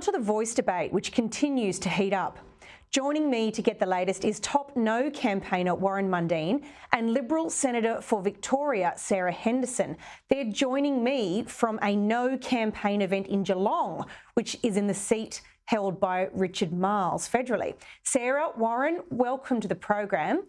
to the Voice debate, which continues to heat up. Joining me to get the latest is top No campaigner Warren Mundine and Liberal Senator for Victoria Sarah Henderson. They're joining me from a No campaign event in Geelong, which is in the seat held by Richard Marles federally. Sarah, Warren, welcome to the program.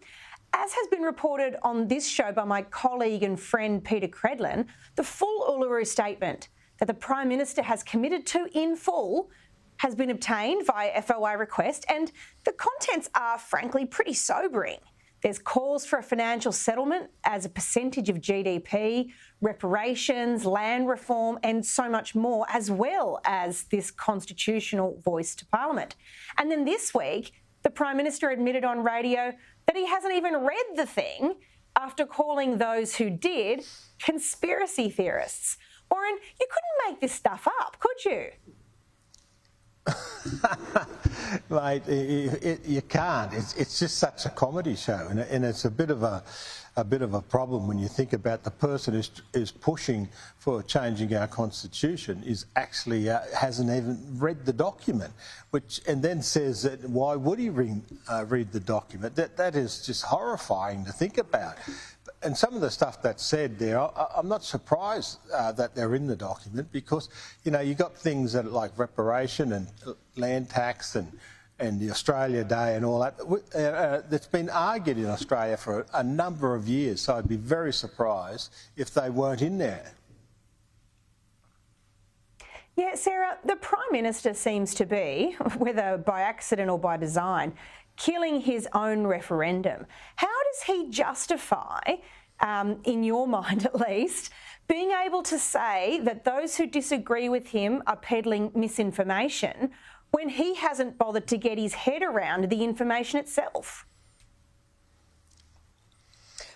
As has been reported on this show by my colleague and friend Peter Credlin, the full Uluru Statement that the Prime Minister has committed to in full has been obtained via FOI request, and the contents are frankly pretty sobering. There's calls for a financial settlement as a percentage of GDP, reparations, land reform and so much more, as well as this constitutional voice to Parliament. And then this week, the Prime Minister admitted on radio that he hasn't even read the thing after calling those who did conspiracy theorists. Warren, you couldn't make this stuff up, could you? Mate, you can't. It's just such a comedy show, and it's a bit of a problem when you think about the person who's pushing for changing our constitution is actually hasn't even read the document, and then says that why would he read the document? That is just horrifying to think about. And some of the stuff that's said there, I'm not surprised that they're in the document because, you know, you've got things that like reparation and land tax and the Australia Day and all that that's been argued in Australia for a number of years. So I'd be very surprised if they weren't in there. Yeah, Sarah, the Prime Minister seems to be, whether by accident or by design, killing his own referendum. How does he justify, in your mind at least, being able to say that those who disagree with him are peddling misinformation when he hasn't bothered to get his head around the information itself?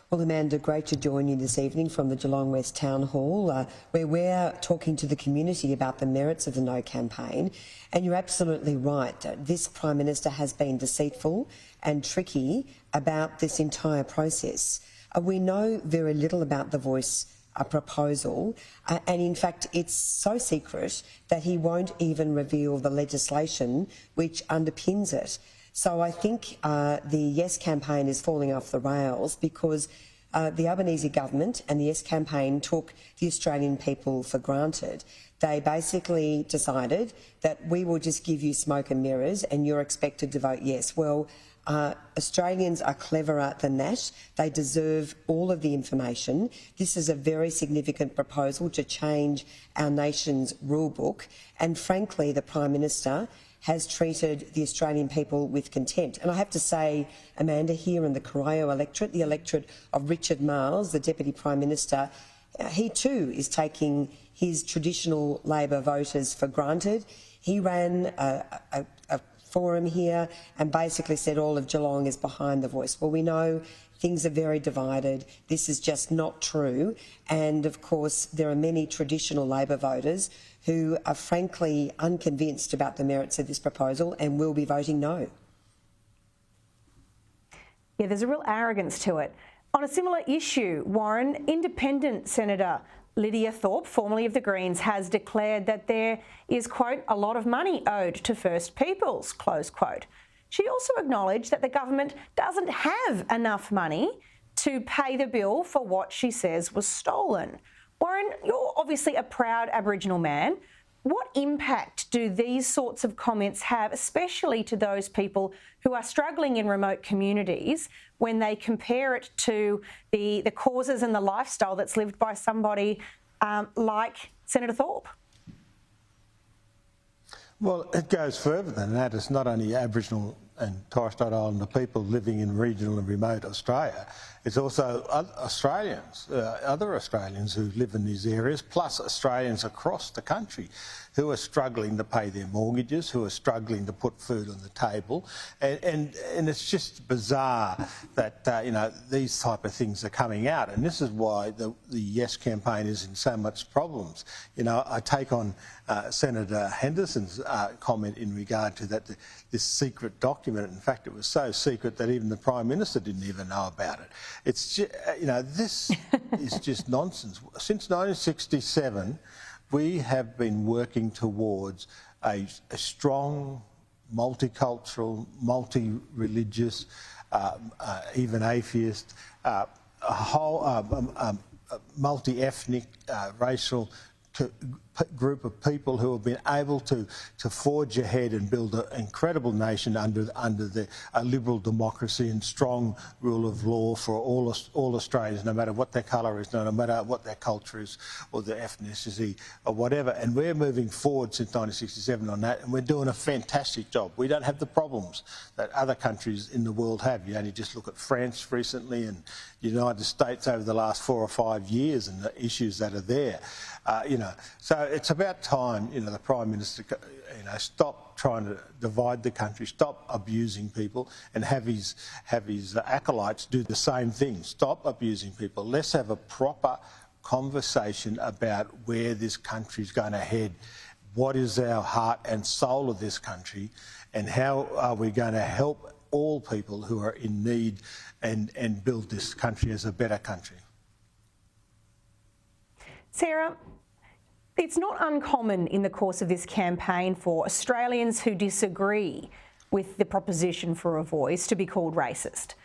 Well, Amanda, great to join you this evening from the Geelong West Town Hall, where we're talking to the community about the merits of the No campaign. And you're absolutely right. This Prime Minister has been deceitful and tricky about this entire process. We know very little about the Voice proposal, and in fact it's so secret that he won't even reveal the legislation which underpins it. So I think the Yes campaign is falling off the rails because the Albanese government and the Yes campaign took the Australian people for granted. They basically decided that we will just give you smoke and mirrors and you're expected to vote yes. Well, Australians are cleverer than that. They deserve all of the information. This is a very significant proposal to change our nation's rule book, and frankly the Prime Minister has treated the Australian people with contempt. And I have to say, Amanda, here in the Corio electorate, the electorate of Richard Marles, the Deputy Prime Minister, he too is taking his traditional Labor voters for granted. He ran a forum here and basically said all of Geelong is behind the Voice. Well, we know things are very divided. This is just not true. And of course, there are many traditional Labor voters who are frankly unconvinced about the merits of this proposal and will be voting no. Yeah, there's a real arrogance to it. On a similar issue, Warren, Independent Senator Lydia Thorpe, formerly of the Greens, has declared that there is, quote, a lot of money owed to First Peoples, close quote. She also acknowledged that the government doesn't have enough money to pay the bill for what she says was stolen. Warren, you're obviously a proud Aboriginal man. What impact do these sorts of comments have, especially to those people who are struggling in remote communities, when they compare it to the causes and the lifestyle that's lived by somebody like Senator Thorpe? Well, it goes further than that. It's not only Aboriginal and Torres Strait Islander people living in regional and remote Australia. It's also Australians, other Australians who live in these areas, plus Australians across the country who are struggling to pay their mortgages, who are struggling to put food on the table. And it's just bizarre that, you know, these type of things are coming out. And this is why the Yes campaign is in so much problems. You know, I take on Senator Henderson's comment in regard to that this secret document. In fact, it was so secret that even the Prime Minister didn't even know about it. It's just, you know, this is just nonsense. Since 1967, we have been working towards a strong, multicultural, multi-religious, even atheist, a whole multi-ethnic, racial group of people who have been able to forge ahead and build an incredible nation under a liberal democracy and strong rule of law for all Australians, no matter what their colour is, no matter what their culture is or their ethnicity or whatever. And we're moving forward since 1967 on that, and we're doing a fantastic job. We don't have the problems that other countries in the world have. You only just look at France recently and the United States over the last 4 or 5 years and the issues that are there. So it's about time, the Prime Minister, stop trying to divide the country, stop abusing people, and have his acolytes do the same thing. Stop abusing people. Let's have a proper conversation about where this country's going to head. What is our heart and soul of this country, and how are we going to help all people who are in need and build this country as a better country? Sarah, it's not uncommon in the course of this campaign for Australians who disagree with the proposition for a voice to be called racist.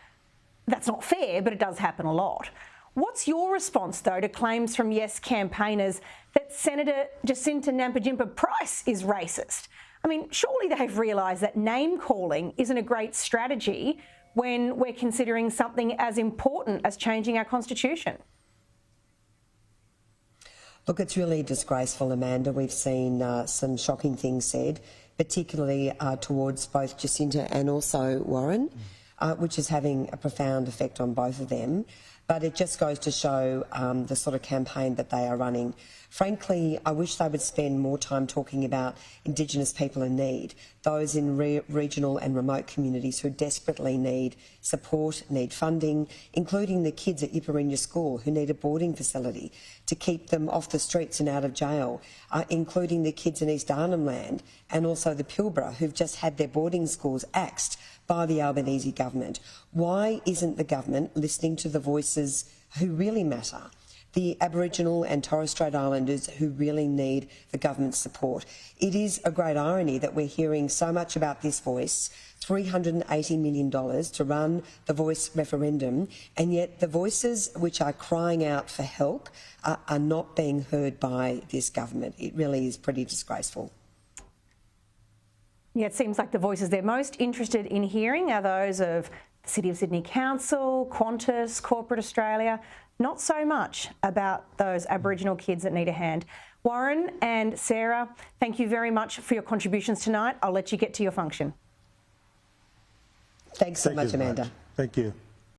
That's not fair, but it does happen a lot. What's your response, though, to claims from Yes campaigners that Senator Jacinta Nampijinpa-Price is racist? I mean, surely they've realised that name-calling isn't a great strategy when we're considering something as important as changing our constitution. Look, it's really disgraceful, Amanda. We've seen some shocking things said, particularly towards both Jacinta and also Warren, which is having a profound effect on both of them. But it just goes to show the sort of campaign that they are running. Frankly, I wish they would spend more time talking about Indigenous people in need, those in regional and remote communities who desperately need support, need funding, including the kids at Iparinya School who need a boarding facility to keep them off the streets and out of jail, including the kids in East Arnhem Land and also the Pilbara who've just had their boarding schools axed by the Albanese government. Why isn't the government listening to the voices who really matter? The Aboriginal and Torres Strait Islanders who really need the government's support. It is a great irony that we're hearing so much about this voice, $380 million to run the voice referendum, and yet the voices which are crying out for help are not being heard by this government. It really is pretty disgraceful. Yeah, it seems like the voices they're most interested in hearing are those of the City of Sydney Council, Qantas, Corporate Australia, not so much about those Aboriginal kids that need a hand. Warren and Sarah, thank you very much for your contributions tonight. I'll let you get to your function. Thanks so much, Amanda. Thank you.